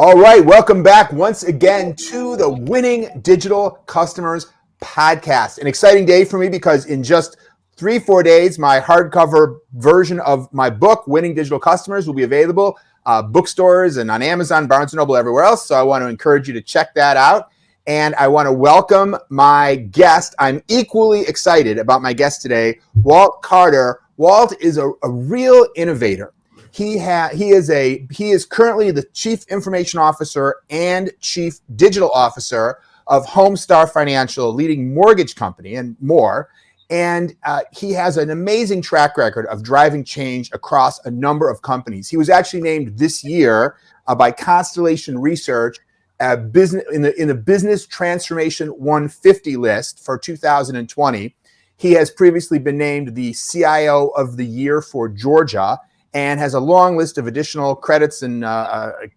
All right, welcome back once again to the Winning Digital Customers podcast. An exciting day for me because in just 3-4 days, my hardcover version of my book, Winning Digital Customers, will be available bookstores and on Amazon, Barnes & Noble, everywhere else. So I want to encourage you to check that out. And I want to welcome my guest. I'm equally excited about my guest today, Walt Carter. Walt is a real innovator. He is currently the Chief Information Officer and Chief Digital Officer of Homestar Financial, leading mortgage company and more. And he has an amazing track record of driving change across a number of companies. He was actually named this year by Constellation Research in the Business Transformation 150 list for 2020. He has previously been named the CIO of the Year for Georgia, and has a long list of additional credits and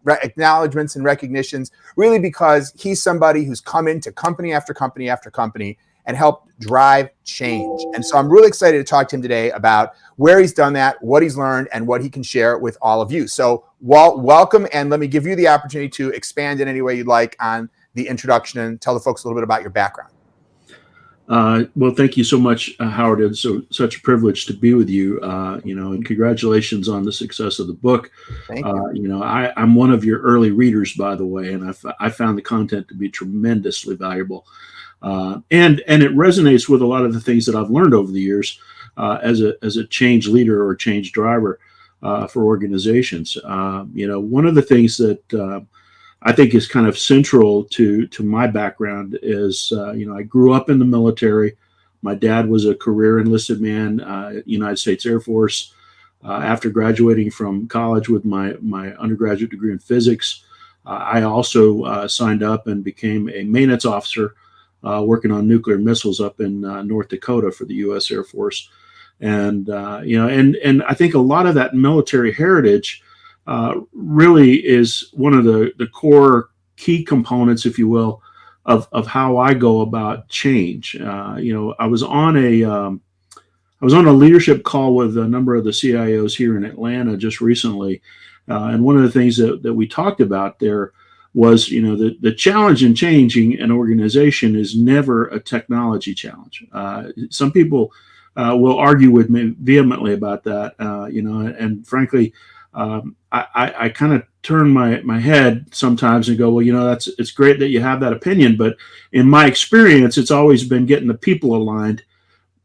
acknowledgments and recognitions, really because he's somebody who's come into company after company after company and helped drive change. And so I'm really excited to talk to him today about where he's done that, what he's learned, and what he can share with all of you. So Walt, welcome, and let me give you the opportunity to expand in any way you'd like on the introduction and tell the folks a little bit about your background. Well, thank you so much, Howard. It's such a privilege to be with you, and congratulations on the success of the book. Thank you. I'm one of your early readers, by the way, and I found the content to be tremendously valuable. And it resonates with a lot of the things that I've learned over the years as a change leader or change driver for organizations. One of the things that I think is kind of central to my background is, I grew up in the military. My dad was a career enlisted man, United States Air Force. After graduating from college with my undergraduate degree in physics, I also signed up and became a maintenance officer working on nuclear missiles up in North Dakota for the U.S. Air Force. And I think a lot of that military heritage really is one of the core key components, if you will, of how I go about change. I was on a leadership call with a number of the CIOs here in Atlanta just recently, and one of the things that we talked about there was, the challenge in changing an organization is never a technology challenge. Some people will argue with me vehemently about that, and frankly, I kind of turn my head sometimes and go, well, it's great that you have that opinion, but in my experience, it's always been getting the people aligned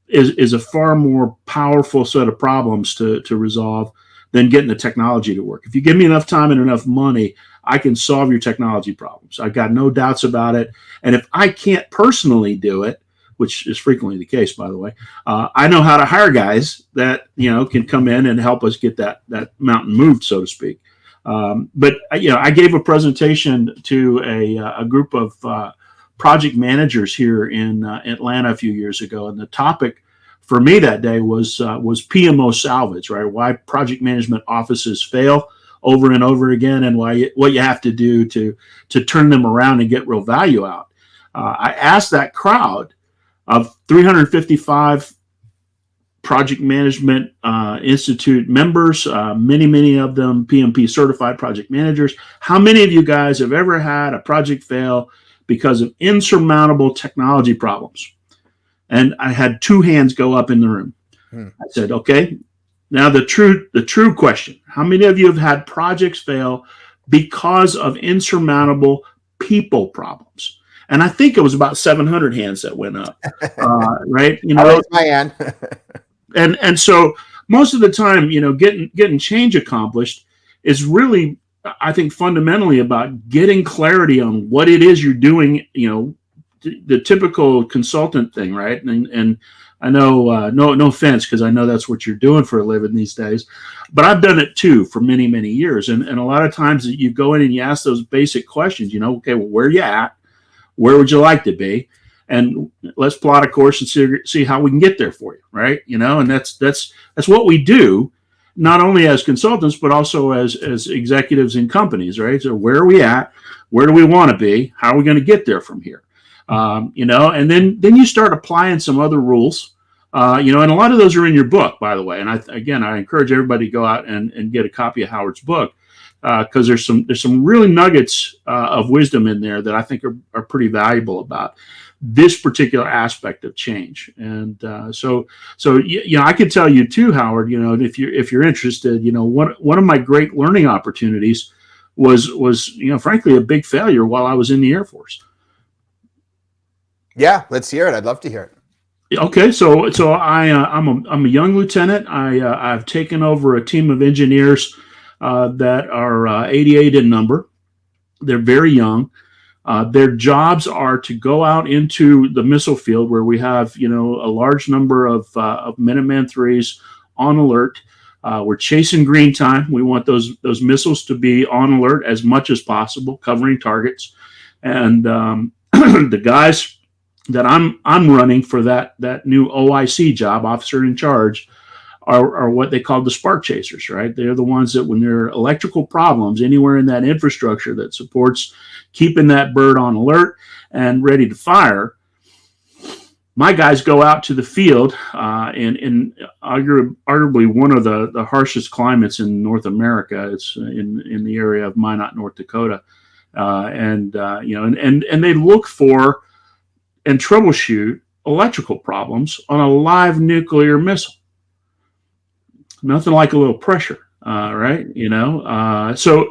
is a far more powerful set of problems to resolve than getting the technology to work. If you give me enough time and enough money, I can solve your technology problems. I've got no doubts about it. And if I can't personally do it, which is frequently the case, by the way, I know how to hire guys that, can come in and help us get that mountain moved, so to speak. But I gave a presentation to a group of project managers here in Atlanta a few years ago. And the topic for me that day was PMO salvage, right? Why project management offices fail over and over again, and what you have to do to turn them around and get real value out. I asked that crowd of 355 Project Management Institute members, many of them PMP certified project managers. How many of you guys have ever had a project fail because of insurmountable technology problems? And I had 2 hands go up in the room. I said, okay, now the true question, how many of you have had projects fail because of insurmountable people problems? And I think it was about 700 hands that went up, right? I raised my hand. and so most of the time, getting change accomplished is really, I think, fundamentally about getting clarity on what it is you're doing. The typical consultant thing, right? And I know, no offense, because I know that's what you're doing for a living these days, but I've done it too for many years. And a lot of times you go in and you ask those basic questions. Okay, well, where are you at? Where would you like to be? And let's plot a course and see how we can get there for you, right? And that's what we do, not only as consultants, but also as executives in companies, right? So where are we at? Where do we want to be? How are we going to get there from here? And then you start applying some other rules, and a lot of those are in your book, by the way. And I encourage everybody to go out and get a copy of Howard's book, because there's some really nuggets of wisdom in there that I think are pretty valuable about this particular aspect of change. And so I could tell you too, Howard, if you're interested, one of my great learning opportunities was frankly a big failure while I was in the Air Force. Yeah, let's hear it. I'd love to hear it. Okay, so I'm a young lieutenant. I've taken over a team of engineers that are 88 in number. They're very young. Their jobs are to go out into the missile field where we have, a large number of Minuteman IIIs on alert. We're chasing green time. We want those missiles to be on alert as much as possible, covering targets. And the guys that I'm running for that new OIC job, officer in charge, are what they call the spark chasers, right? They're the ones that when there are electrical problems anywhere in that infrastructure that supports keeping that bird on alert and ready to fire, my guys go out to the field in arguably one of the harshest climates in North America. It's in the area of Minot, North Dakota, and they look for and troubleshoot electrical problems on a live nuclear missile. Nothing like a little pressure, right? So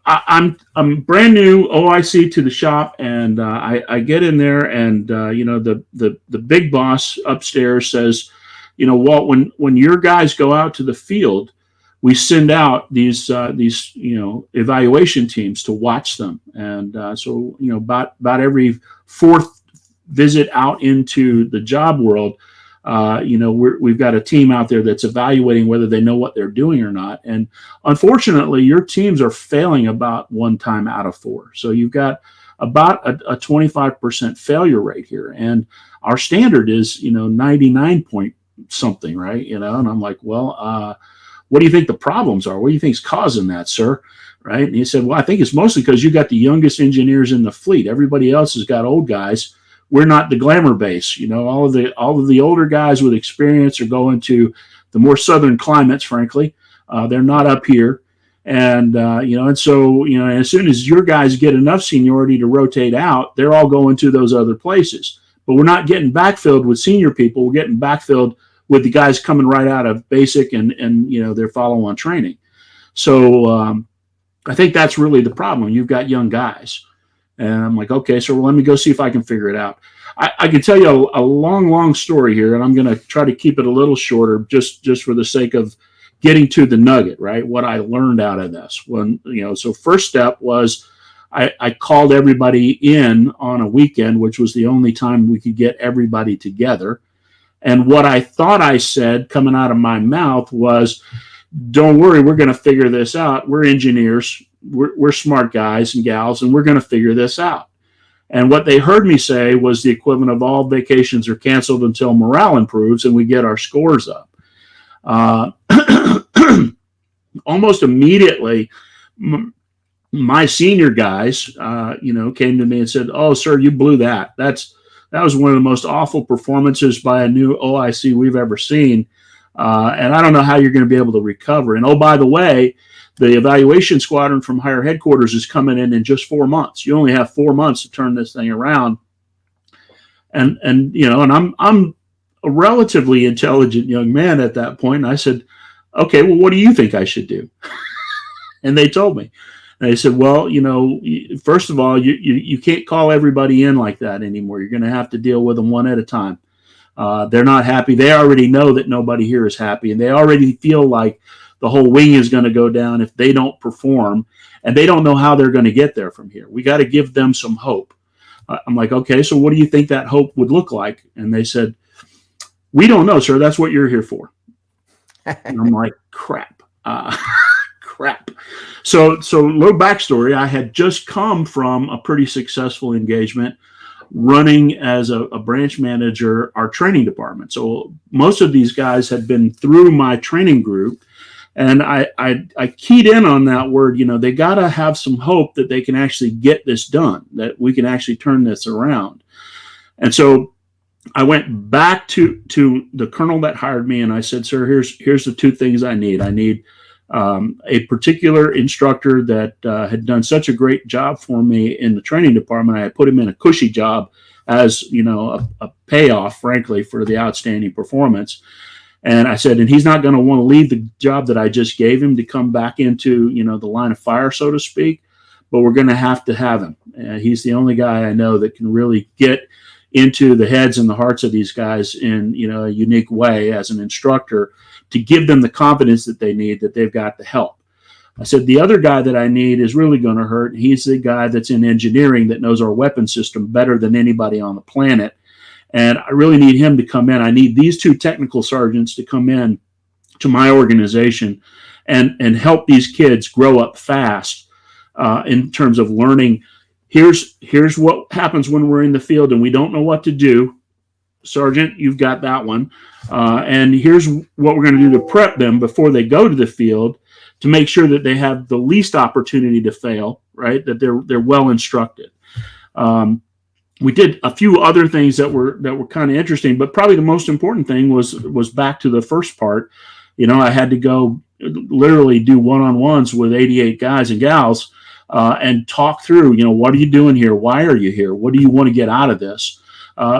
I'm brand new OIC to the shop, and I get in there, and the big boss upstairs says, Walt, when your guys go out to the field, we send out these evaluation teams to watch them, and so about every fourth visit out into the job world, we've got a team out there that's evaluating whether they know what they're doing or not. And unfortunately, your teams are failing about 1 time out of 4. So you've got about a 25% failure rate here. And our standard is, 99 point something, right? And I'm like, well, what do you think the problems are? What do you think is causing that, sir? Right? And he said, well, I think it's mostly because you got the youngest engineers in the fleet. Everybody else has got old guys. We're not the glamour base. All of the older guys with experience are going to the more southern climates, frankly. They're not up here. And, and so, as soon as your guys get enough seniority to rotate out, they're all going to those other places. But we're not getting backfilled with senior people. We're getting backfilled with the guys coming right out of basic and their follow-on training. So I think that's really the problem. You've got young guys. And I'm like, okay, so let me go see if I can figure it out. I can tell you a long story here, and I'm going to try to keep it a little shorter just for the sake of getting to the nugget, right? What I learned out of this. So first step was I called everybody in on a weekend, which was the only time we could get everybody together. And what I thought I said coming out of my mouth was, don't worry, we're going to figure this out. We're engineers. We're smart guys and gals, and we're going to figure this out. And what they heard me say was the equivalent of all vacations are canceled until morale improves and we get our scores up. Almost immediately, my senior guys, came to me and said, "Oh, sir, you blew that. That was one of the most awful performances by a new OIC we've ever seen. And I don't know how you're going to be able to recover. And oh, by the way, the evaluation squadron from higher headquarters is coming in just 4 months. You only have 4 months to turn this thing around." And I'm a relatively intelligent young man at that point. And I said, "Okay, well, what do you think I should do?" And they told me. And they said, "Well, first of all, you can't call everybody in like that anymore. You're going to have to deal with them one at a time. They're not happy. They already know that nobody here is happy, and they already feel like the whole wing is going to go down if they don't perform, and they don't know how they're going to get there from here. We got to give them some hope." I'm like, "Okay, so what do you think that hope would look like?" And they said, "We don't know, sir. That's what you're here for." And I'm like, crap. Crap. So little backstory. I had just come from a pretty successful engagement running as a branch manager our training department. So most of these guys had been through my training group. And I keyed in on that word. They got to have some hope that they can actually get this done, that we can actually turn this around. And so I went back to the colonel that hired me, and I said, "Sir, here's the 2 things I need. I need A particular instructor that had done such a great job for me in the training department, I had put him in a cushy job as, a payoff, frankly, for the outstanding performance. And I said, and he's not going to want to leave the job that I just gave him to come back into, the line of fire, so to speak, but we're going to have him. He's the only guy I know that can really get into the heads and the hearts of these guys in, a unique way as an instructor to give them the confidence that they need, that they've got the help. I said, the other guy that I need is really going to hurt. He's the guy that's in engineering that knows our weapon system better than anybody on the planet. And I really need him to come in. I need these two technical sergeants to come in to my organization and help these kids grow up fast in terms of learning. Here's what happens when we're in the field and we don't know what to do. Sergeant, you've got that one. And here's what we're going to do to prep them before they go to the field to make sure that they have the least opportunity to fail, right? That they're well instructed. We did a few other things that were kind of interesting, but probably the most important thing was back to the first part. I had to go literally do one-on-ones with 88 guys and gals and talk through, what are you doing here? Why are you here? What do you want to get out of this?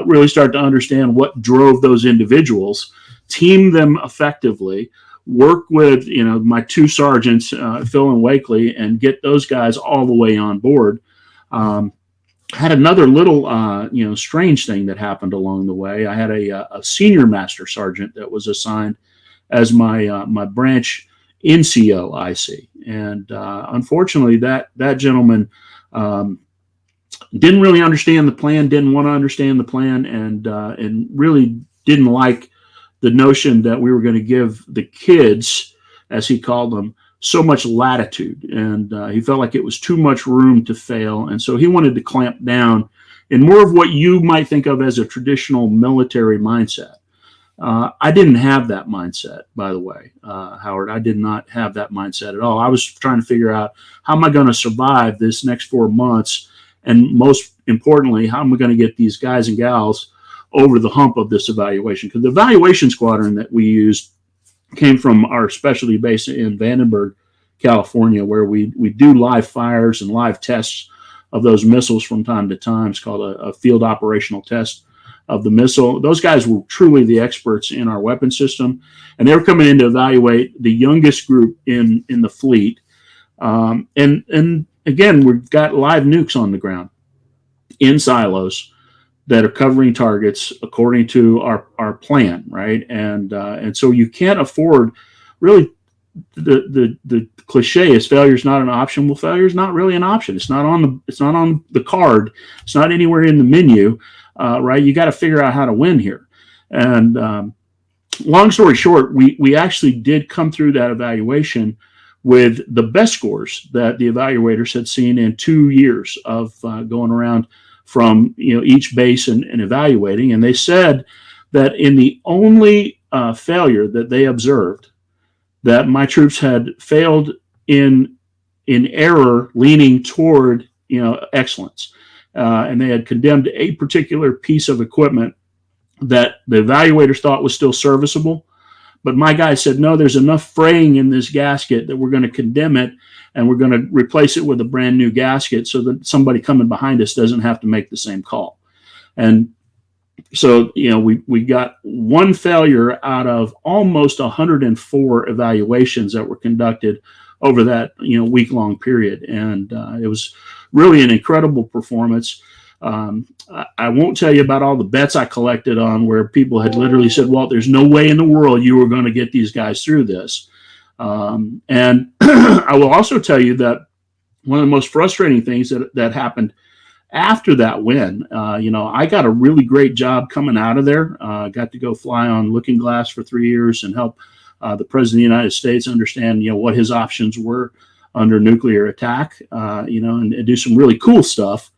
Really start to understand what drove those individuals, team them effectively, work with, my two sergeants, Phil and Wakely, and get those guys all the way on board. Had another little, strange thing that happened along the way. I had a senior master sergeant that was assigned as my branch NCO IC. And unfortunately, that gentleman didn't really understand the plan, didn't want to understand the plan, and really didn't like the notion that we were going to give the kids, as he called them, so much latitude. And he felt like it was too much room to fail. And so he wanted to clamp down in more of what you might think of as a traditional military mindset. I didn't have that mindset, by the way, Howard. I did not have that mindset at all. I was trying to figure out, how am I going to survive this next 4 months? And most importantly, how am I going to get these guys and gals over the hump of this evaluation? Because the evaluation squadron that we used came from our specialty base in Vandenberg, California, where we do live fires and live tests of those missiles from time to time. It's called a field operational test of the missile. Those guys were truly the experts in our weapon system, and they were coming in to evaluate the youngest group in the fleet. And again, we've got live nukes on the ground in silos that are covering targets according to our plan, right? And so you can't afford, really, the cliche is failure is not an option. Well, failure is not really an option. It's not on the card. It's not anywhere in the menu, right? You got to figure out how to win here. And long story short, we actually did come through that evaluation with the best scores that the evaluators had seen in 2 years of going around from each base and evaluating. And they said that in the only failure that they observed, that my troops had failed in error leaning toward excellence, and they had condemned a particular piece of equipment that the evaluators thought was still serviceable. But my guy said, no, there's enough fraying in this gasket that we're going to condemn it, and we're going to replace it with a brand new gasket so that somebody coming behind us doesn't have to make the same call. And so, we got one failure out of almost 104 evaluations that were conducted over that, week-long period. And it was really an incredible performance. I won't tell you about all the bets I collected on where people had literally said, Walt, there's no way in the world you were going to get these guys through this. And I will also tell you that one of the most frustrating things that happened after that win, I got a really great job coming out of there. Got to go fly on Looking Glass for 3 years and help the President of the United States understand, what his options were under nuclear attack, and do some really cool stuff.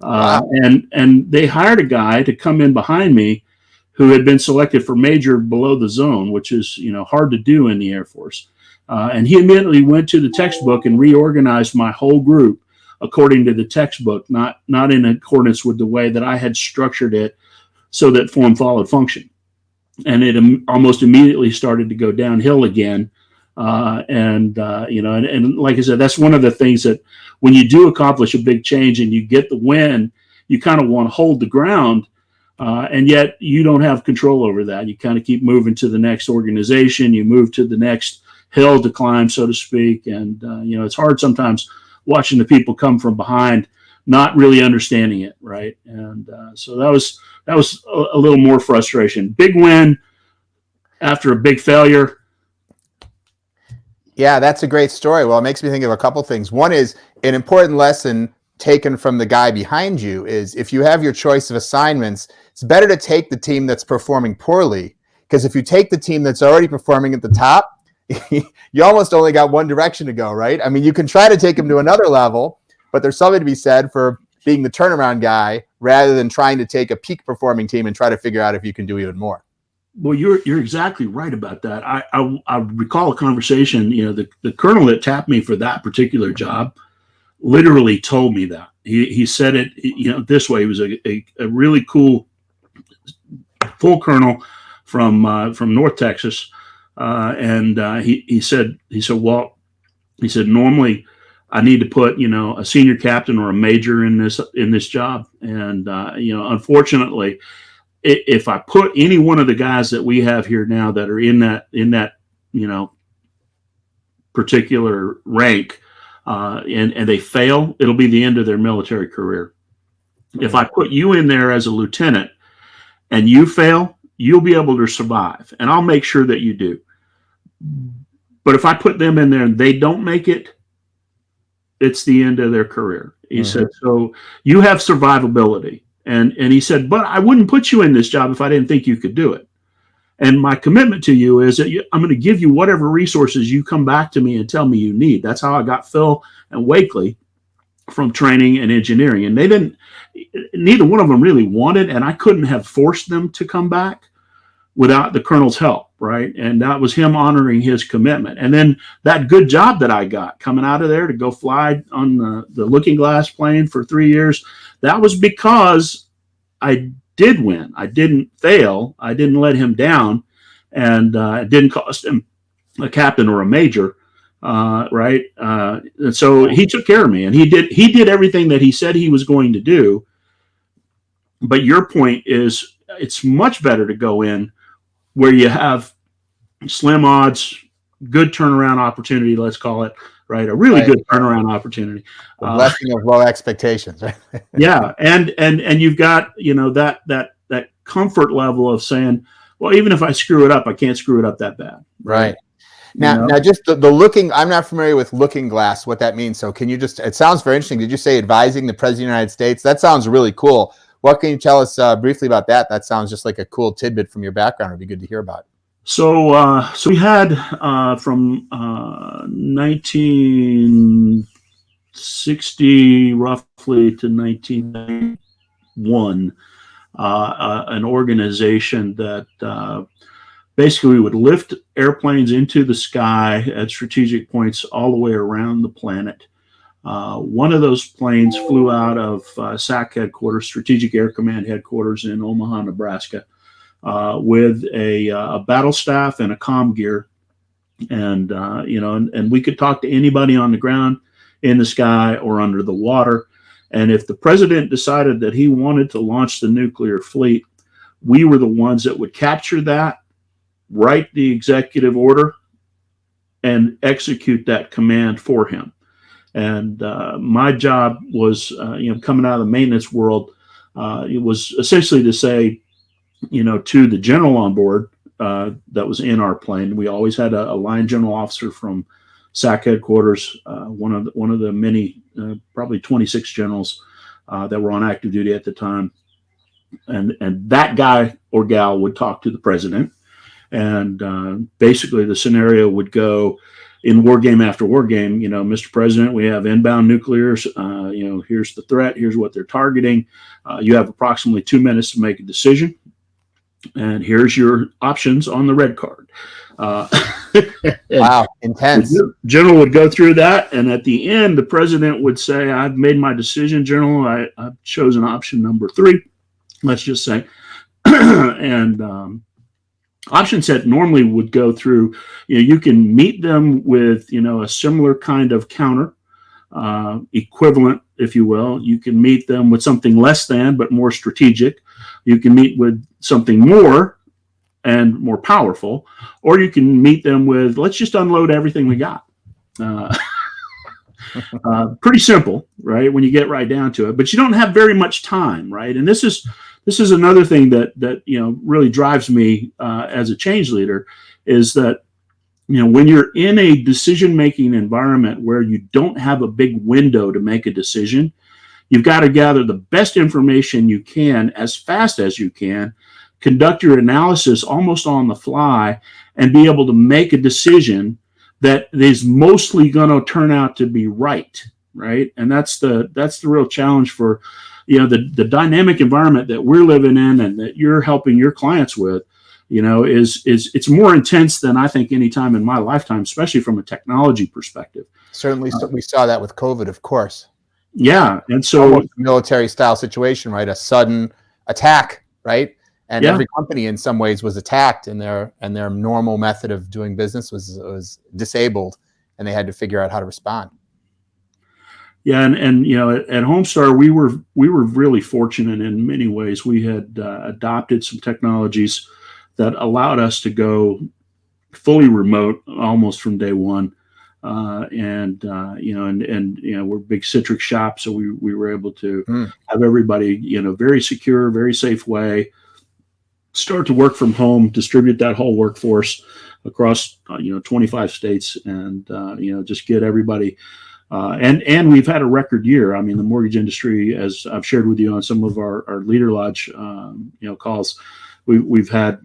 Wow. And they hired a guy to come in behind me who had been selected for major below the zone, which is, hard to do in the Air Force. And he immediately went to the textbook and reorganized my whole group according to the textbook, not in accordance with the way that I had structured it so that form followed function. And it almost immediately started to go downhill again And like I said, that's one of the things that when you do accomplish a big change and you get the win, you kind of want to hold the ground. And yet you don't have control over that. You kind of keep moving to the next organization. You move to the next hill to climb, so to speak. And, it's hard sometimes watching the people come from behind, not really understanding it. Right. And so that was a little more frustration. Big win after a big failure. Yeah, that's a great story. Well, it makes me think of a couple things. One is an important lesson taken from the guy behind you is if you have your choice of assignments, it's better to take the team that's performing poorly, because if you take the team that's already performing at the top, you almost only got one direction to go, right? I mean, you can try to take them to another level, but there's something to be said for being the turnaround guy rather than trying to take a peak performing team and try to figure out if you can do even more. Well, you're exactly right about that. I recall a conversation. The colonel that tapped me for that particular job literally told me that. He said it this way. He was a really cool full colonel from North Texas, and he said, Walt, he said, normally I need to put a senior captain or a major in this job, and unfortunately, if I put any one of the guys that we have here now that are in that particular rank, and they fail, it'll be the end of their military career. If I put you in there as a lieutenant and you fail, you'll be able to survive, and I'll make sure that you do. But if I put them in there and they don't make it, it's the end of their career. He said, so you have survivability. And he said, but I wouldn't put you in this job if I didn't think you could do it. And my commitment to you is that I'm going to give you whatever resources you come back to me and tell me you need. That's how I got Phil and Wakely from training and engineering. And neither one of them really wanted, and I couldn't have forced them to come back without the colonel's help, right? And that was him honoring his commitment. And then that good job that I got coming out of there to go fly on the Looking Glass plane for 3 years, that was because I did win. I didn't fail. I didn't let him down, and it didn't cost him a captain or a major, right? And so he took care of me, and he did everything that he said he was going to do. But your point is, it's much better to go in where you have slim odds, good turnaround opportunity, let's call it, right? A really good turnaround opportunity. The blessing of low expectations, right? Yeah. And you've got, that comfort level of saying, well, even if I screw it up, I can't screw it up that bad. Right. Now just the looking, I'm not familiar with Looking Glass, what that means. So can you it sounds very interesting. Did you say advising the President of the United States? That sounds really cool. What can you tell us briefly about that? That sounds just like a cool tidbit from your background. It'd be good to hear about. So we had from 1960 roughly to 1991 an organization that basically would lift airplanes into the sky at strategic points all the way around the planet. One of those planes flew out of SAC headquarters, Strategic Air Command headquarters in Omaha, Nebraska, with a battle staff and a comm gear. And, and we could talk to anybody on the ground, in the sky, or under the water. And if the president decided that he wanted to launch the nuclear fleet, we were the ones that would capture that, write the executive order, and execute that command for him. And my job was, coming out of the maintenance world, it was essentially to say, to the general on board that was in our plane. We always had a line general officer from SAC headquarters, one of the many, probably 26 generals that were on active duty at the time. And that guy or gal would talk to the president. And basically the scenario would go, in war game after war game, Mr. President, we have inbound nuclears. Here's the threat. Here's what they're targeting. You have approximately 2 minutes to make a decision. And here's your options on the red card. Wow, intense. The general would go through that. And at the end, the president would say, I've made my decision, General. I've chosen option number 3, let's just say. And Option set normally would go through, you can meet them with, a similar kind of counter, equivalent, if you will. You can meet them with something less than, but more strategic. You can meet with something more and more powerful, or you can meet them with, let's just unload everything we got. Pretty simple, right? When you get right down to it, but you don't have very much time, right? And this is another thing that really drives me as a change leader, is that when you're in a decision-making environment where you don't have a big window to make a decision, you've got to gather the best information you can as fast as you can, conduct your analysis almost on the fly, and be able to make a decision that is mostly going to turn out to be right. And that's the real challenge for the dynamic environment that we're living in and that you're helping your clients with. Is it's more intense than I think any time in my lifetime, especially from a technology perspective. Certainly, we saw that with COVID, of course. Yeah, and so military style situation, right? A sudden attack, right? And every company in some ways was attacked, and their normal method of doing business was disabled, and they had to figure out how to respond. Yeah, and at Homestar we were really fortunate in many ways. We had adopted some technologies that allowed us to go fully remote almost from day one. We're a big Citrix shop, so we were able to have everybody, very secure, very safe way, start to work from home, distribute that whole workforce across 25 states, and just get everybody. And we've had a record year. I mean, the mortgage industry, as I've shared with you on some of our Leader Lodge calls, we've had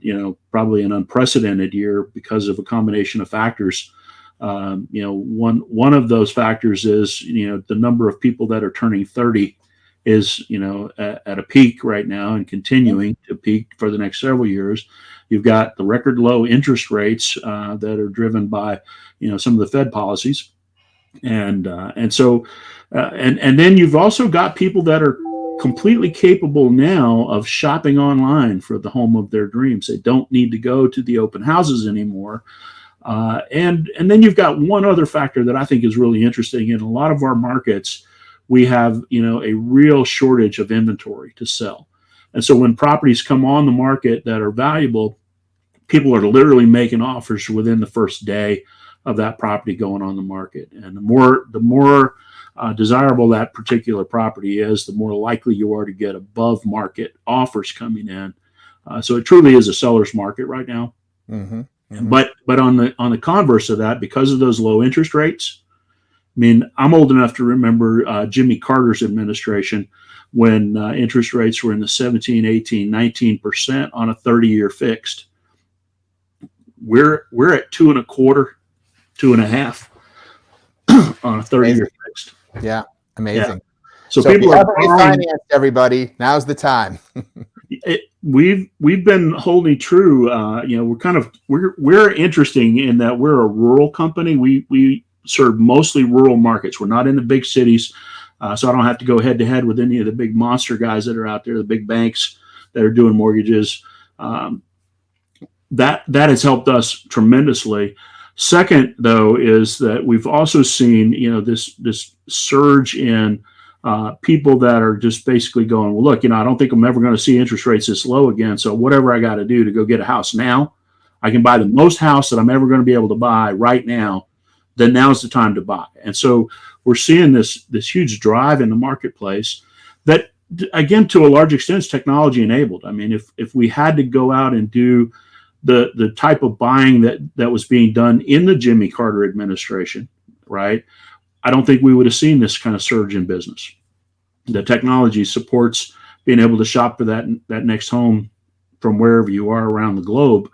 probably an unprecedented year because of a combination of factors. One of those factors is the number of people that are turning 30 is at a peak right now and continuing to peak for the next several years. You've got the record low interest rates that are driven by some of the Fed policies, and then you've also got people that are completely capable now of shopping online for the home of their dreams. They don't need to go to the open houses anymore. And then you've got one other factor that I think is really interesting. In a lot of our markets, we have a real shortage of inventory to sell. And so when properties come on the market that are valuable, people are literally making offers within the first day of that property going on the market. And the more desirable that particular property is, the more likely you are to get above market offers coming in. So it truly is a seller's market right now. Mm-hmm. Mm-hmm. But on the converse of that, because of those low interest rates, I mean, I'm old enough to remember Jimmy Carter's administration when interest rates were in the 17, 18, 19% on a 30-year fixed. We're at 2.25%, 2.5% on a 30-year fixed. Yeah, amazing. Yeah. So people are refinanced. Everybody, now's the time. We've been holding true. We're interesting in that we're a rural company. We serve mostly rural markets. We're not in the big cities, so I don't have to go head to head with any of the big monster guys that are out there, the big banks that are doing mortgages. That has helped us tremendously. Second, though, is that we've also seen this surge in people that are just basically going, well, look, I don't think I'm ever going to see interest rates this low again. So whatever I got to do to go get a house now, I can buy the most house that I'm ever going to be able to buy right now. Then now's the time to buy. And so we're seeing this huge drive in the marketplace that, again, to a large extent, is technology enabled. I mean, if we had to go out and do the type of buying that was being done in the Jimmy Carter administration, right, I don't think we would have seen this kind of surge in business. The technology supports being able to shop for that next home from wherever you are around the globe,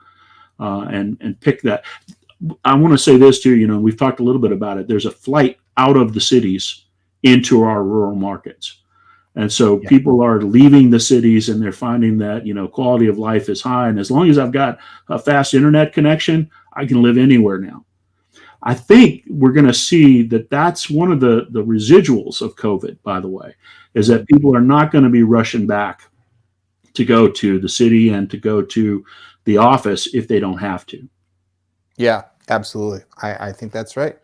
and pick that. I want to say this too, we've talked a little bit about it. There's a flight out of the cities into our rural markets. And so people are leaving the cities and they're finding that, quality of life is high. And as long as I've got a fast internet connection, I can live anywhere now. I think we're going to see that that's one of the residuals of COVID, by the way, is that people are not going to be rushing back to go to the city and to go to the office if they don't have to. Yeah, absolutely. I think that's right.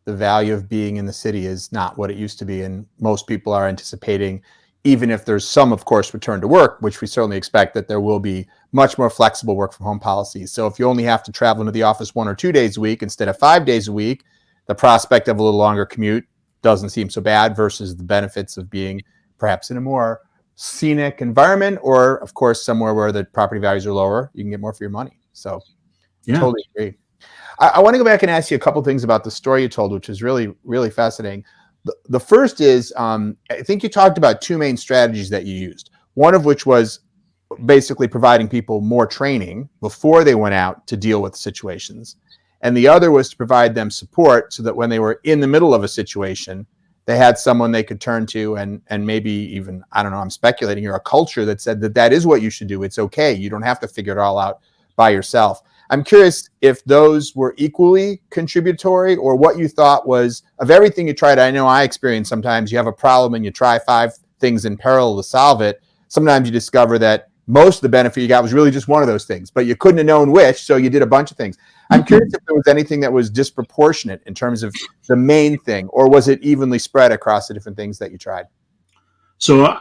The value of being in the city is not what it used to be. And most people are anticipating, even if there's some, of course, return to work, which we certainly expect, that there will be much more flexible work from home policies. So if you only have to travel into the office 1 or 2 days a week instead of 5 days a week, the prospect of a little longer commute doesn't seem so bad versus the benefits of being perhaps in a more scenic environment, or of course, somewhere where the property values are lower, you can get more for your money. So Yeah. totally agree. I want to go back and ask you a couple things about the story you told, which is really, really fascinating. The first is, I think you talked about 2 main strategies that you used, one of which was basically providing people more training before they went out to deal with situations. And the other was to provide them support so that when they were in the middle of a situation, they had someone they could turn to, and maybe even, I don't know, I'm speculating here, a culture that said that is what you should do. It's okay. You don't have to figure it all out by yourself. I'm curious if those were equally contributory, or what you thought was, of everything you tried. I know I experience sometimes you have a problem and you try 5 things in parallel to solve it. Sometimes you discover that most of the benefit you got was really just one of those things, but you couldn't have known which, so you did a bunch of things. I'm curious if there was anything that was disproportionate in terms of the main thing, or was it evenly spread across the different things that you tried? So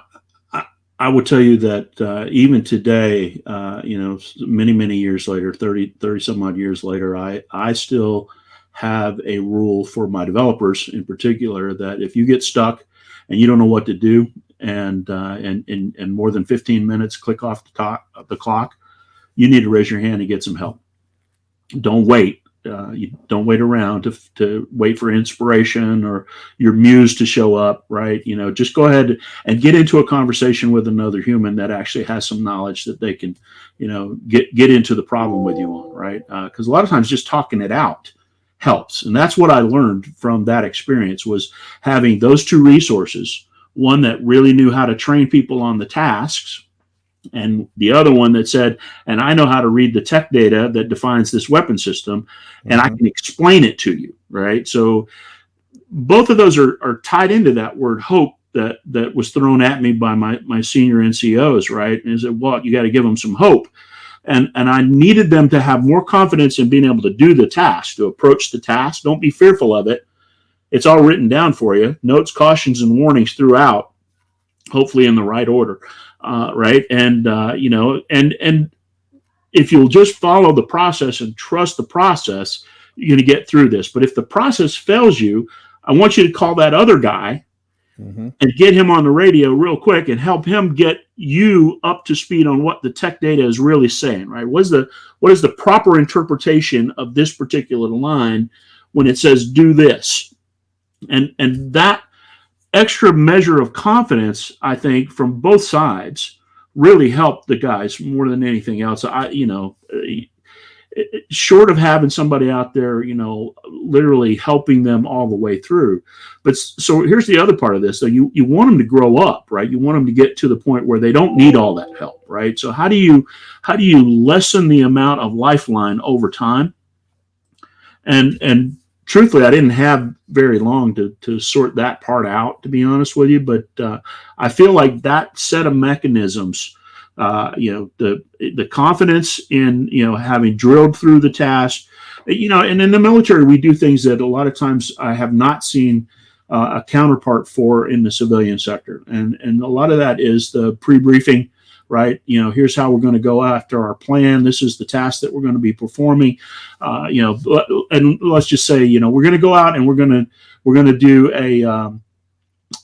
I would tell you that even today, many years later, 30 some odd years later, I still have a rule for my developers in particular, that if you get stuck and you don't know what to do, and more than 15 minutes click off the clock, you need to raise your hand and get some help. Don't wait. You don't wait around to wait for inspiration or your muse to show up, right? Just go ahead and get into a conversation with another human that actually has some knowledge that they can, get into the problem with you on, right? Because a lot of times just talking it out helps. And that's what I learned from that experience, was having those 2 resources, one that really knew how to train people on the tasks, and the other one that said, and I know how to read the tech data that defines this weapon system, and I can explain it to you, right? So both of those are tied into that word hope that was thrown at me by my senior NCOs, right? And is that, Walt, you got to give them some hope. And I needed them to have more confidence in being able to do the task, to approach the task. Don't be fearful of it. It's all written down for you. Notes, cautions, and warnings throughout, hopefully in the right order. Right. And, and if you'll just follow the process and trust the process, you're going to get through this. But if the process fails you, I want you to call that other guy and get him on the radio real quick and help him get you up to speed on what the tech data is really saying, right? What is the proper interpretation of this particular line when it says do this? And that extra measure of confidence, I think, from both sides really helped the guys more than anything else. Short of having somebody out there, literally helping them all the way through. But so here's the other part of this. So you want them to grow up, right? You want them to get to the point where they don't need all that help, right? So how do you lessen the amount of lifeline over time? And truthfully, I didn't have very long to sort that part out, to be honest with you. But I feel like that set of mechanisms, the confidence in, having drilled through the task, and in the military, we do things that a lot of times I have not seen a counterpart for in the civilian sector. And a lot of that is the pre-briefing, right? Here's how we're going to go after our plan. This is the task that we're going to be performing. And let's just say, we're going to go out and we're going to do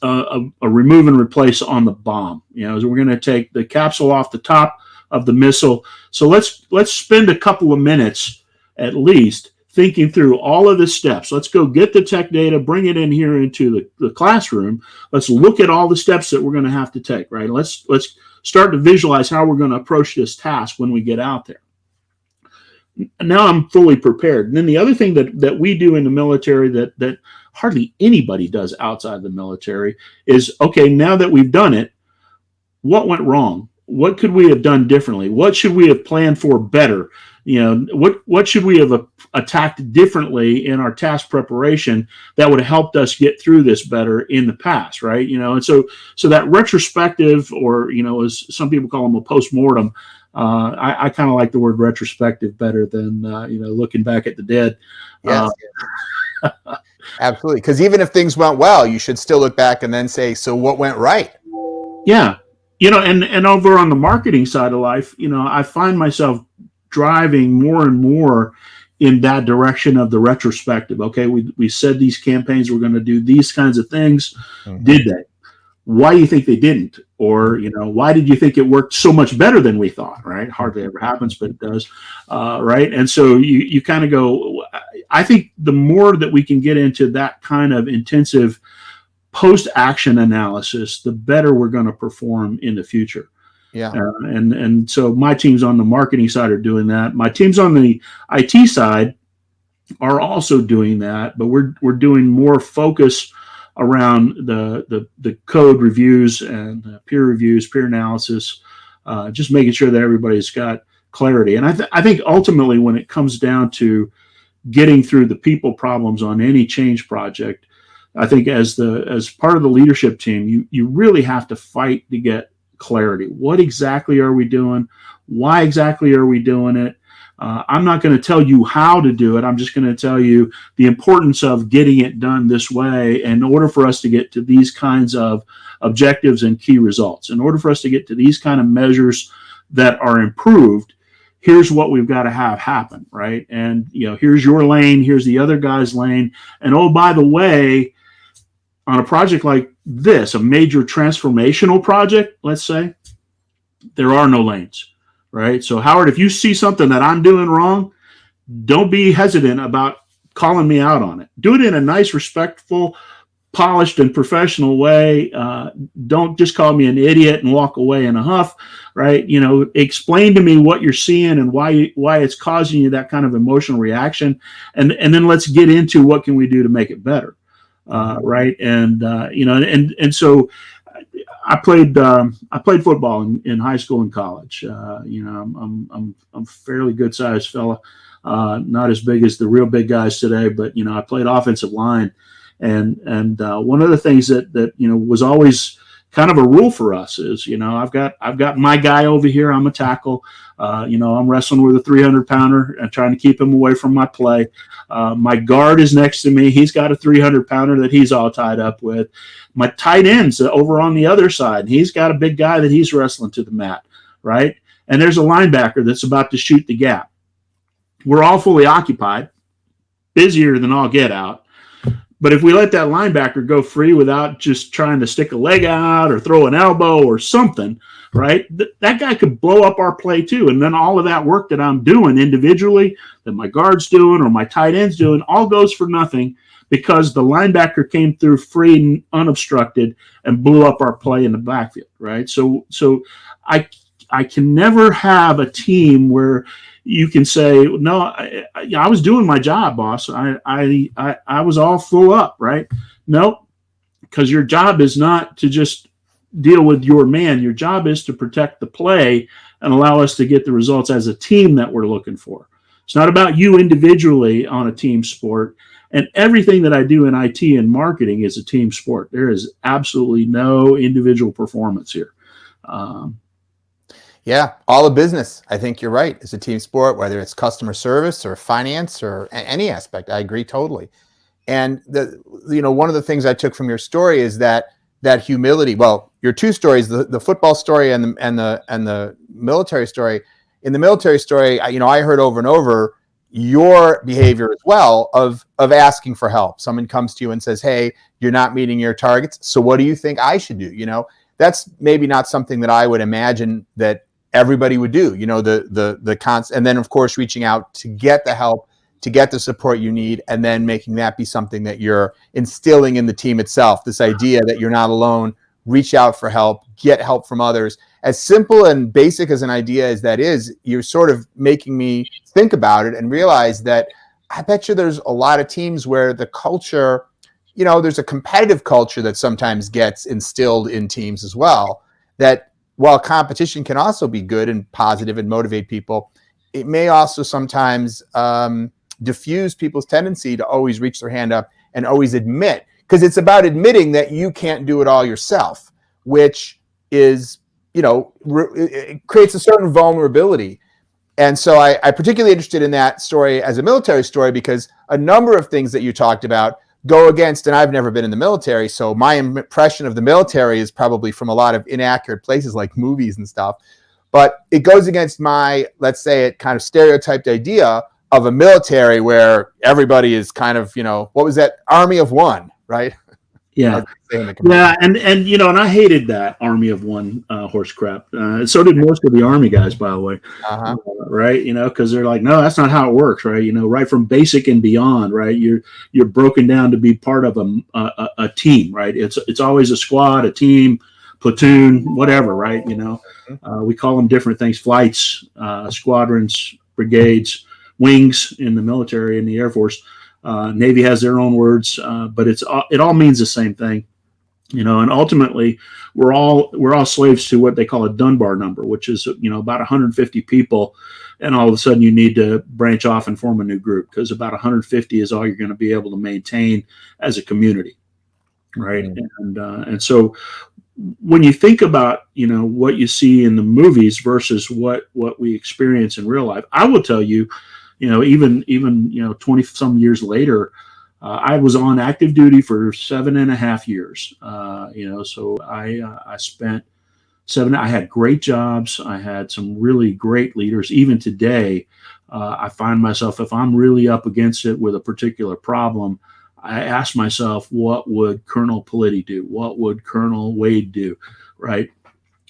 a remove and replace on the bomb. So we're going to take the capsule off the top of the missile. So let's spend a couple of minutes at least thinking through all of the steps. Let's go get the tech data, bring it in here into the classroom. Let's look at all the steps that we're going to have to take, right? Let's start to visualize how we're going to approach this task when we get out there. Now I'm fully prepared. And then the other thing that we do in the military that hardly anybody does outside the military is, okay, now that we've done it, what went wrong? What could we have done differently? What should we have planned for better? What should we have attacked differently in our task preparation that would have helped us get through this better in the past, right? And so that retrospective, or as some people call them, a postmortem, I kind of like the word retrospective better than looking back at the dead. Yes. Absolutely. Because even if things went well, you should still look back and then say, so what went right? Yeah. And over on the marketing side of life, I find myself driving more and more in that direction of the retrospective. Okay, we said these campaigns were going to do these kinds of things. Mm-hmm. Did they? Why do you think they didn't? Or, why did you think it worked so much better than we thought, right? Hardly ever happens, but it does, right? And so you kind of go, I think the more that we can get into that kind of intensive post-action analysis, the better we're going to perform in the future. Yeah. And so my teams on the marketing side are doing that. My teams on the IT side are also doing that, but we're doing more focus around the code reviews and peer reviews, peer analysis, just making sure that everybody's got clarity. And I think ultimately when it comes down to getting through the people problems on any change project, I think as part of the leadership team, you really have to fight to get clarity. What exactly are we doing? Why exactly are we doing it? I'm not going to tell you how to do it. I'm just going to tell you the importance of getting it done this way in order for us to get to these kinds of objectives and key results. In order for us to get to these kind of measures that are improved, here's what we've got to have happen, right? And, here's your lane, here's the other guy's lane. And oh, by the way, on a project like this, a major transformational project, let's say, there are no lanes, right? So Howard, if you see something that I'm doing wrong, don't be hesitant about calling me out on it. Do it in a nice, respectful, polished, and professional way. Don't just call me an idiot and walk away in a huff, right? Explain to me what you're seeing and why it's causing you that kind of emotional reaction. And then let's get into what can we do to make it better. Right. And, and so I played football in high school and college. I'm a fairly good sized fella, not as big as the real big guys today, but, I played offensive line. And one of the things that was always kind of a rule for us is, I've got my guy over here. I'm a tackle. I'm wrestling with a 300-pounder and trying to keep him away from my play. My guard is next to me. He's got a 300-pounder that he's all tied up with. My tight end's over on the other side. He's got a big guy that he's wrestling to the mat, right? And there's a linebacker that's about to shoot the gap. We're all fully occupied, busier than all get out. But if we let that linebacker go free without just trying to stick a leg out or throw an elbow or something, right, that guy could blow up our play too. And then all of that work that I'm doing individually, that my guard's doing or my tight end's doing, all goes for nothing because the linebacker came through free and unobstructed and blew up our play in the backfield, right? So I can never have a team where you can say, no, I was doing my job, boss. I was all full up, right? No, because your job is not to just deal with your man. Your job is to protect the play and allow us to get the results as a team that we're looking for. It's not about you individually on a team sport. And everything that I do in IT and marketing is a team sport. There is absolutely no individual performance here. Yeah, all of business. I think you're right. It's a team sport, whether it's customer service or finance or any aspect. I agree totally. And one of the things I took from your story is that humility. Well, your two stories, the football story and the military story. In the military story, I heard over and over your behavior as well of asking for help. Someone comes to you and says, "Hey, you're not meeting your targets. So what do you think I should do?" That's maybe not something that I would imagine that everybody would do, and then of course reaching out to get the help, to get the support you need, and then making that be something that you're instilling in the team itself. This idea that you're not alone, reach out for help, get help from others. As simple and basic as an idea as that is, you're sort of making me think about it and realize that I bet you there's a lot of teams where the culture, there's a competitive culture that sometimes gets instilled in teams as well, that while competition can also be good and positive and motivate people, it may also sometimes diffuse people's tendency to always reach their hand up and always admit, because it's about admitting that you can't do it all yourself, which is, it creates a certain vulnerability. And so I particularly interested in that story as a military story because a number of things that you talked about go against, and I've never been in the military, so my impression of the military is probably from a lot of inaccurate places like movies and stuff. But it goes against my, let's say, it kind of stereotyped idea of a military where everybody is kind of, what was that? Army of one, right? Yeah. Yeah. And I hated that army of one horse crap. So did most of the Army guys, by the way. Right. Because they're like, no, that's not how it works. Right. Right from basic and beyond. Right. You're broken down to be part of a team. Right. It's always a squad, a team, platoon, whatever. Right. We call them different things: flights, squadrons, brigades, wings in the military and the Air Force. Navy has their own words, but it all means the same thing, and ultimately we're all slaves to what they call a Dunbar number, which is, about 150 people. And all of a sudden you need to branch off and form a new group because about 150 is all you're going to be able to maintain as a community. Right. Mm-hmm. And so when you think about, what you see in the movies versus what we experience in real life, I will tell you, even 20 some years later, I was on active duty for 7.5 years. So I spent I had great jobs. I had some really great leaders. Even today, I find myself, if I'm really up against it with a particular problem, I ask myself, what would Colonel Politi do? What would Colonel Wade do? Right.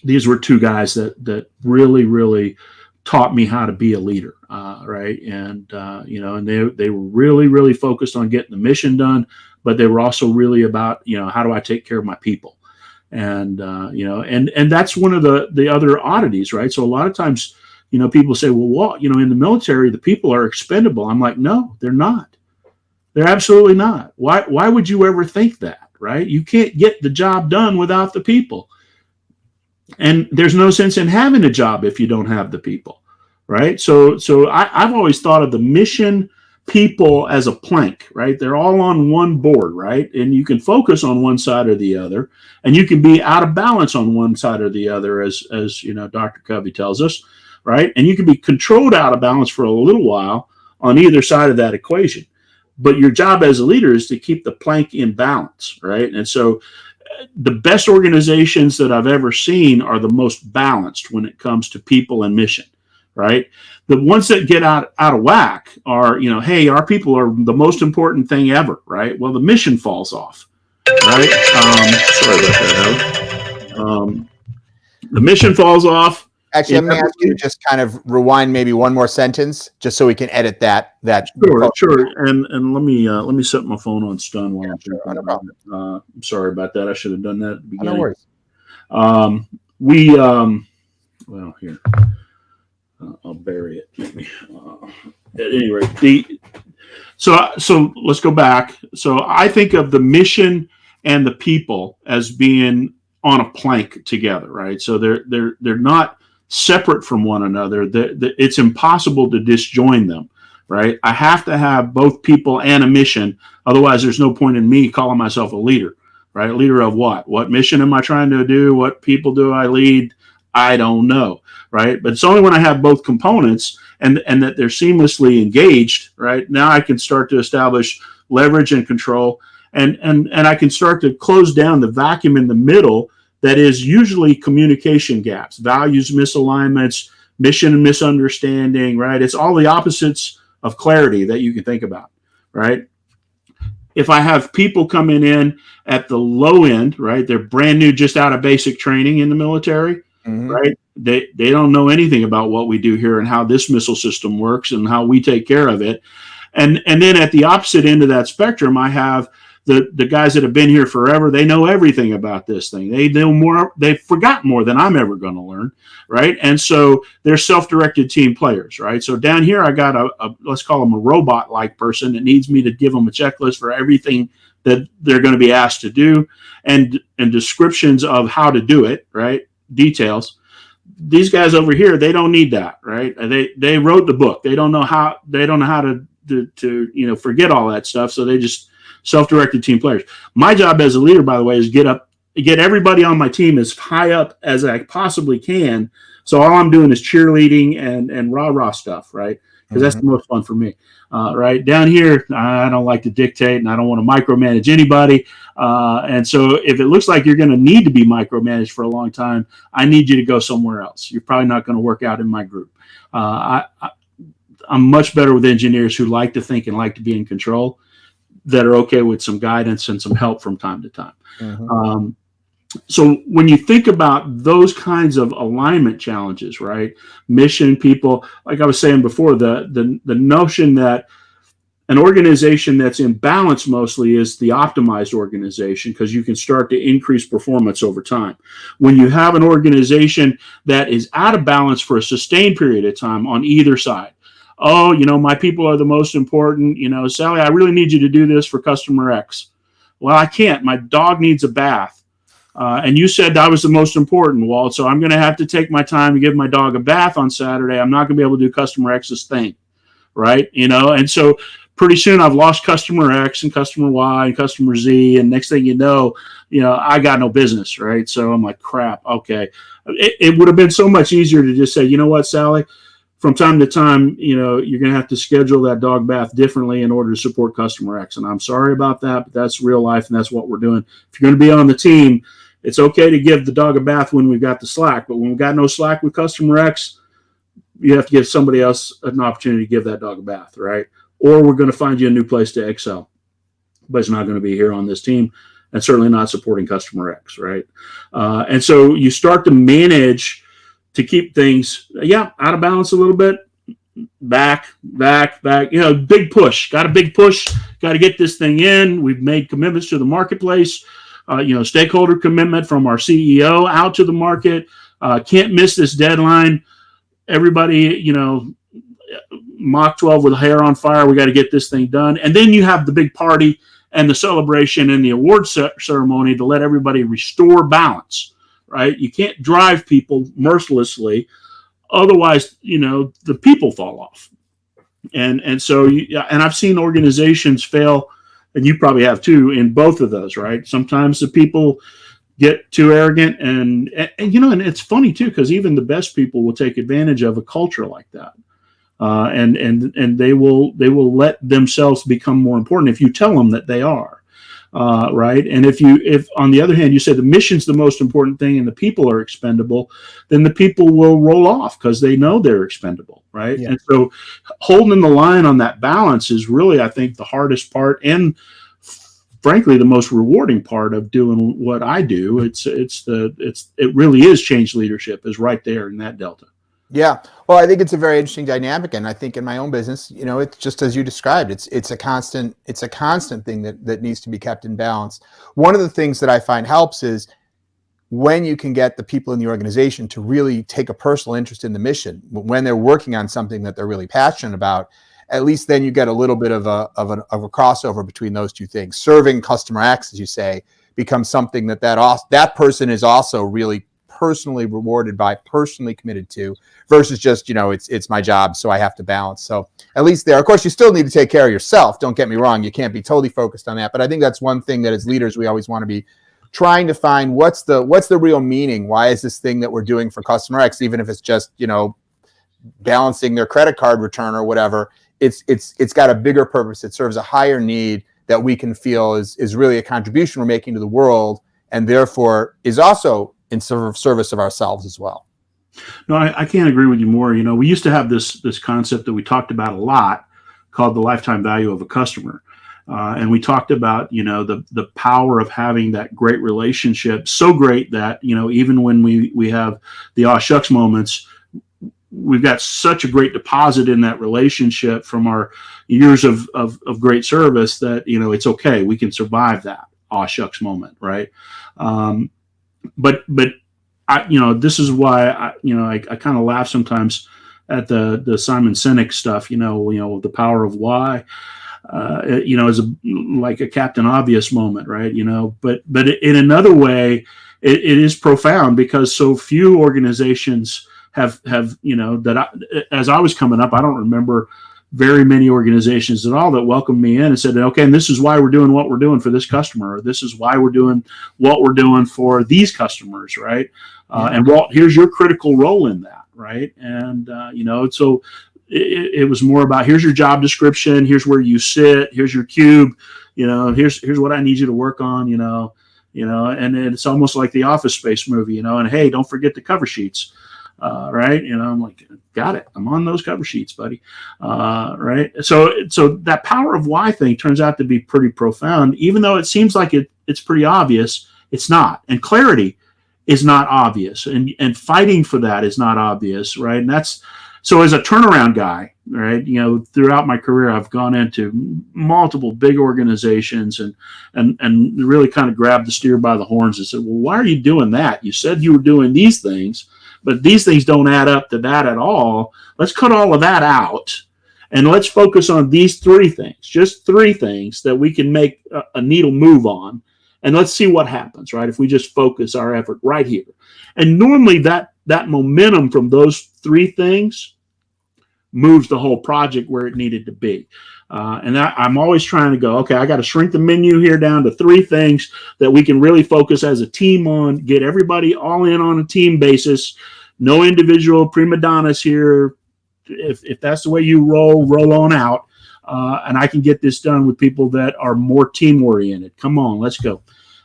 These were two guys that really, really taught me how to be a leader, right? And and they were really, really focused on getting the mission done, but they were also really about, how do I take care of my people? And and that's one of the other oddities, right? So a lot of times, people say, well, in the military, the people are expendable. I'm like, no, they're not. They're absolutely not. Why would you ever think that, right? You can't get the job done without the people. And there's no sense in having a job if you don't have the people, right? So I've always thought of the mission people as a plank, right? They're all on one board, right? And you can focus on one side or the other, and you can be out of balance on one side or the other, as Dr. Covey tells us, right? And you can be controlled out of balance for a little while on either side of that equation. But your job as a leader is to keep the plank in balance, right? And so the best organizations that I've ever seen are the most balanced when it comes to people and mission, right? The ones that get out of whack are, hey, our people are the most important thing ever, right? Well, the mission falls off, right? Sorry about that, the mission falls off. Actually, let me ask you to just kind of rewind maybe one more sentence, just so we can edit that. Sure. And let me set my phone on stun while I'm thinking about it. I'm sorry about that. I should have done that at the beginning. No worries. Well, here, I'll bury it. Maybe. At any rate, so let's go back. So I think of the mission and the people as being on a plank together, right? So they're not separate from one another. It's impossible to disjoin them, right? I have to have both people and a mission. Otherwise, there's no point in me calling myself a leader, right? A leader of what? What mission am I trying to do? What people do I lead? I don't know, right? But it's only when I have both components and that they're seamlessly engaged, right? Now I can start to establish leverage and control, and I can start to close down the vacuum in the middle that is usually communication gaps, values misalignments, mission and misunderstanding, right? It's all the opposites of clarity that you can think about, right? If I have people coming in at the low end, right? They're brand new, just out of basic training in the military, right? They don't know anything about what we do here and how this missile system works and how we take care of it. And then at the opposite end of that spectrum, I have the guys that have been here forever. They know everything about this thing. They know more. They've forgotten more than I'm ever going to learn, right? And so they're self-directed team players, right? So down here, I got a let's call them a robot-like person that needs me to give them a checklist for everything that they're going to be asked to do, and descriptions of how to do it, right? Details. These guys over here, they don't need that, right? They wrote the book. They don't know how to forget all that stuff. So they just self-directed team players. My job as a leader, by the way, is get up get everybody on my team as high up as I possibly can. So all I'm doing is cheerleading and rah-rah stuff, right? Because that's the most fun for me, right? Down here, I don't like to dictate, and I don't want to micromanage anybody. And so if it looks like you're going to need to be micromanaged for a long time, I need you to go somewhere else. You're probably not going to work out in my group. I'm much better with engineers who like to think and like to be in control, that are okay with some guidance and some help from time to time. So when you think about those kinds of alignment challenges, right? Mission, people, like I was saying before, the notion that an organization that's in balance mostly is the optimized organization, because you can start to increase performance over time. When you have an organization that is out of balance for a sustained period of time on either side, oh, my people are the most important, Sally, I really need you to do this for customer X. Well, I can't. My dog needs a bath. And you said I was the most important, Walt, so I'm going to have to take my time to give my dog a bath on Saturday. I'm not going to be able to do customer X's thing, right? And so pretty soon I've lost customer X and customer Y and customer Z, and next thing you know, I got no business, right? So I'm like, crap, okay. It would have been so much easier to just say, you know what, Sally, from time to time, you're going to have to schedule that dog bath differently in order to support customer X. And I'm sorry about that, but that's real life, and that's what we're doing. If you're going to be on the team, it's okay to give the dog a bath when we've got the slack, but when we've got no slack with customer X, you have to give somebody else an opportunity to give that dog a bath, right? Or we're going to find you a new place to excel, but it's not going to be here on this team, and certainly not supporting customer X, right? And so you start to manage to keep things, out of balance a little bit, back, big push, got a big push, got to get this thing in. We've made commitments to the marketplace, stakeholder commitment from our CEO out to the market, can't miss this deadline. Everybody, Mach 12 with hair on fire. We got to get this thing done. And then you have the big party and the celebration and the award ceremony to let everybody restore balance, right? You can't drive people mercilessly. Otherwise, the people fall off. And so, and I've seen organizations fail, and you probably have too, in both of those, right? Sometimes the people get too arrogant, and it's funny too, because even the best people will take advantage of a culture like that. And they will let themselves become more important if you tell them that they are, right? And if on the other hand you say the mission's the most important thing and the people are expendable, then the people will roll off because they know they're expendable, right? Yeah. And so holding the line on that balance is really, I think, the hardest part, and frankly the most rewarding part of doing what I do. It really is change leadership is right there in that delta. Yeah. Well, I think it's a very interesting dynamic. And I think in my own business, it's just as you described, it's a constant thing that needs to be kept in balance. One of the things that I find helps is when you can get the people in the organization to really take a personal interest in the mission, when they're working on something that they're really passionate about, at least then you get a little bit of a crossover between those two things. Serving customer X, as you say, becomes something that person is also really personally rewarded by, personally committed to, versus just, it's my job, so I have to balance. So at least there, of course, you still need to take care of yourself. Don't get me wrong. You can't be totally focused on that. But I think that's one thing that as leaders, we always want to be trying to find what's the real meaning. Why is this thing that we're doing for customer X, even if it's just, balancing their credit card return or whatever, it's got a bigger purpose. It serves a higher need that we can feel is really a contribution we're making to the world, and therefore is also in service of ourselves as well. No, I can't agree with you more. We used to have this concept that we talked about a lot called the lifetime value of a customer. And we talked about, the power of having that great relationship, so great that, even when we have the aw shucks moments, we've got such a great deposit in that relationship from our years of great service that, it's okay. We can survive that aw shucks moment, right? But this is why I kind of laugh sometimes at the Simon Sinek stuff, the power of why, is like a Captain Obvious moment, right? But in another way, it is profound because so few organizations have as I was coming up, I don't remember very many organizations at all that welcomed me in and said, okay, and this is why we're doing what we're doing for this customer, or this is why we're doing what we're doing for these customers, right? And Walt, here's your critical role in that, right? And so it was more about, here's your job description, here's where you sit, here's your cube, here's what I need you to work on, and it's almost like the Office Space movie, and hey, don't forget the cover sheets. Right. I'm like, got it. I'm on those cover sheets, buddy. Right. So that power of why thing turns out to be pretty profound, even though it seems like it's pretty obvious. It's not. And clarity is not obvious. And fighting for that is not obvious. Right. And so as a turnaround guy, right, throughout my career, I've gone into multiple big organizations and really kind of grabbed the steer by the horns and said, well, why are you doing that? You said you were doing these things, but these things don't add up to that at all. Let's cut all of that out and let's focus on these three things, just three things that we can make a needle move on. And let's see what happens, right? If we just focus our effort right here. And normally that momentum from those three things moves the whole project where it needed to be. And I'm always trying to go, okay, I got to shrink the menu here down to three things that we can really focus as a team on, get everybody all in on a team basis, no individual prima donnas here. If that's the way you roll on out, and I can get this done with people that are more team oriented. Come on, let's go.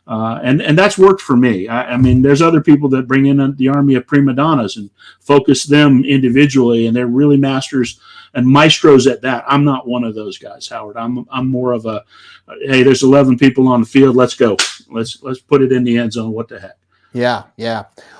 And that's worked for me. I mean, there's other people that bring in the army of prima donnas and focus them individually, and they're really masters and maestros at that. I'm not one of those guys, Howard. I'm more of a, hey, there's 11 people on the field. Let's go. Let's put it in the end zone. What the heck? Yeah.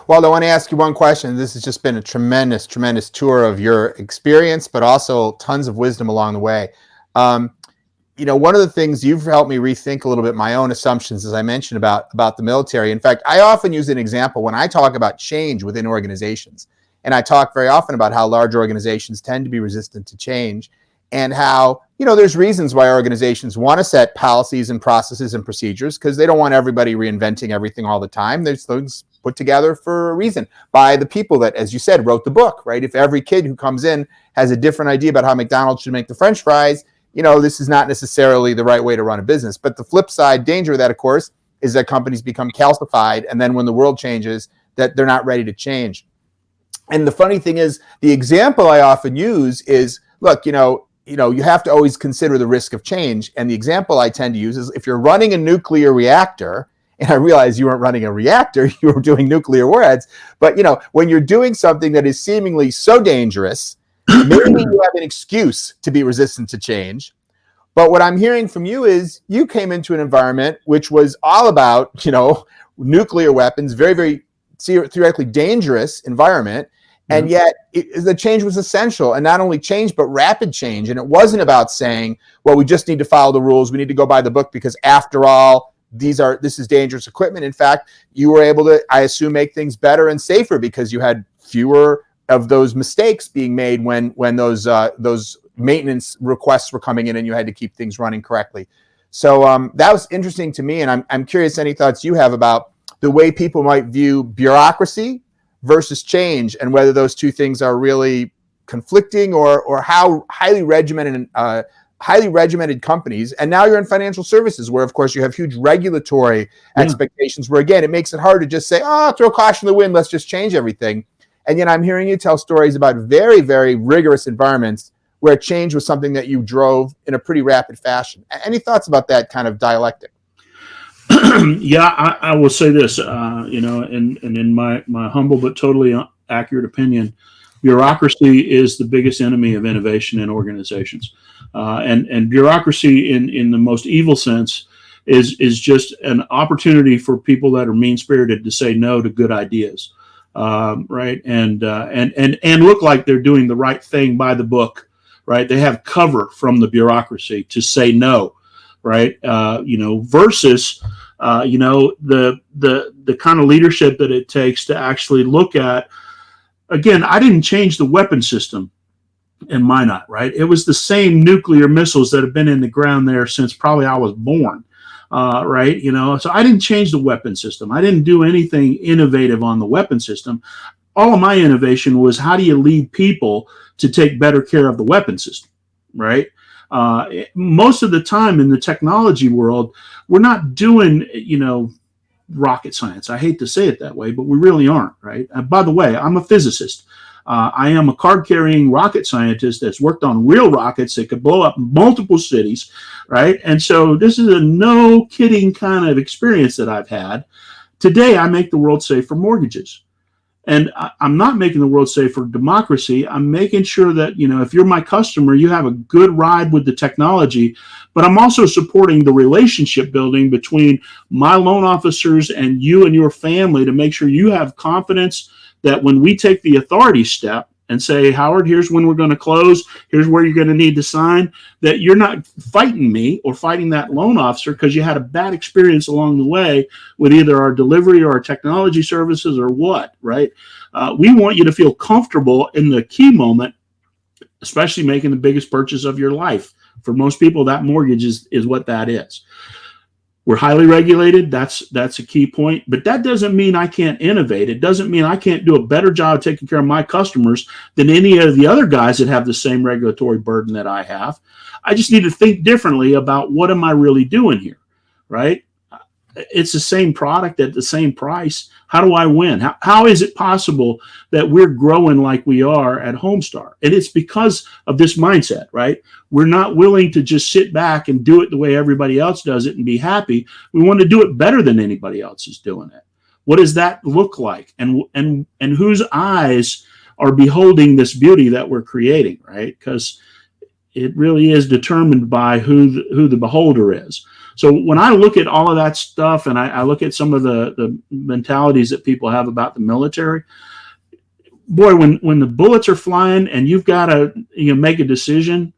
Well, I want to ask you one question. This has just been a tremendous, tremendous tour of your experience, but also tons of wisdom along the way. One of the things you've helped me rethink a little bit my own assumptions, as I mentioned about the military. In fact, I often use an example when I talk about change within organizations. And I talk very often about how large organizations tend to be resistant to change and how, there's reasons why organizations want to set policies and processes and procedures because they don't want everybody reinventing everything all the time. There's things put together for a reason by the people that, as you said, wrote the book, right? If every kid who comes in has a different idea about how McDonald's should make the French fries, this is not necessarily the right way to run a business. But the flip side danger of that, of course, is that companies become calcified. And then when the world changes, that they're not ready to change. And the funny thing is, the example I often use is, look, you have to always consider the risk of change. And the example I tend to use is if you're running a nuclear reactor, and I realize you weren't running a reactor, you were doing nuclear warheads. But, when you're doing something that is seemingly so dangerous, maybe you have an excuse to be resistant to change. But what I'm hearing from you is you came into an environment which was all about, nuclear weapons, very, very theoretically dangerous environment. And yet the change was essential, and not only change, but rapid change. And it wasn't about saying, well, we just need to follow the rules. We need to go by the book because after all, this is dangerous equipment. In fact, you were able to, I assume, make things better and safer because you had fewer of those mistakes being made when those maintenance requests were coming in and you had to keep things running correctly. So that was interesting to me. And I'm curious any thoughts you have about the way people might view bureaucracy versus change and whether those two things are really conflicting or how highly regimented companies. And now you're in financial services where, of course, you have huge regulatory expectations where, again, it makes it hard to just say, throw caution to the wind. Let's just change everything. And yet I'm hearing you tell stories about very, very rigorous environments where change was something that you drove in a pretty rapid fashion. Any thoughts about that kind of dialectic? Yeah, I will say this, and in my humble but totally accurate opinion, bureaucracy is the biggest enemy of innovation in organizations. And bureaucracy in the most evil sense is just an opportunity for people that are mean-spirited to say no to good ideas. Right, and look like they're doing the right thing by the book, right? They have cover from the bureaucracy to say no, right? Versus the kind of leadership that it takes to actually look at. Again, I didn't change the weapon system in Minot, right? It was the same nuclear missiles that have been in the ground there since probably I was born. Right. So I didn't change the weapon system. I didn't do anything innovative on the weapon system. All of my innovation was how do you lead people to take better care of the weapon system? right? Most of the time in the technology world, we're not doing, rocket science. I hate to say it that way, but we really aren't, right? By the way, I'm a physicist. I am a card-carrying rocket scientist that's worked on real rockets that could blow up multiple cities, right? And so this is a no kidding kind of experience that I've had. Today, I make the world safe for mortgages. And I'm not making the world safe for democracy. I'm making sure that, if you're my customer, you have a good ride with the technology, but I'm also supporting the relationship building between my loan officers and you and your family to make sure you have confidence that when we take the authority step and say, Howard, here's when we're going to close, here's where you're going to need to sign, that you're not fighting me or fighting that loan officer because you had a bad experience along the way with either our delivery or our technology services or what, right? We want you to feel comfortable in the key moment, especially making the biggest purchase of your life. For most people, that mortgage is what that is. We're highly regulated. That's a key point. But that doesn't mean I can't innovate. It doesn't mean I can't do a better job of taking care of my customers than any of the other guys that have the same regulatory burden that I have. I just need to think differently about what am I really doing here, right? It's the same product at the same price. How do I win? How is it possible that we're growing like we are at Homestar? And it's because of this mindset, right? We're not willing to just sit back and do it the way everybody else does it and be happy. We want to do it better than anybody else is doing it. What does that look like? And whose eyes are beholding this beauty that we're creating, right? Because it really is determined by who the beholder is. So when I look at all of that stuff and I look at some of the mentalities that people have about the military, boy, when the bullets are flying and you've got to make a decision,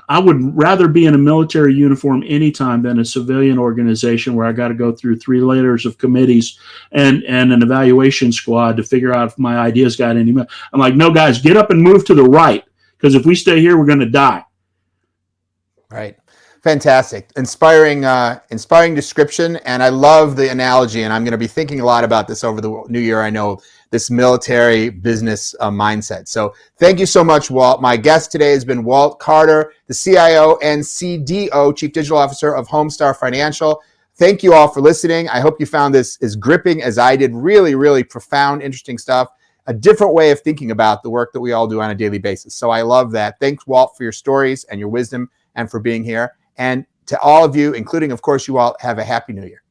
I would rather be in a military uniform anytime than a civilian organization where I got to go through 3 layers of committees and an evaluation squad to figure out if my ideas got any. I'm like, no, guys, get up and move to the right, because if we stay here, we're going to die. Right. Fantastic. Inspiring description. And I love the analogy. And I'm going to be thinking a lot about this over the new year. I know this military business mindset. So thank you so much, Walt. My guest today has been Walt Carter, the CIO and CDO, Chief Digital Officer of Homestar Financial. Thank you all for listening. I hope you found this as gripping as I did. Really, really profound, interesting stuff. A different way of thinking about the work that we all do on a daily basis. So I love that. Thanks, Walt, for your stories and your wisdom and for being here. And to all of you, including, of course, you all, have a happy new year.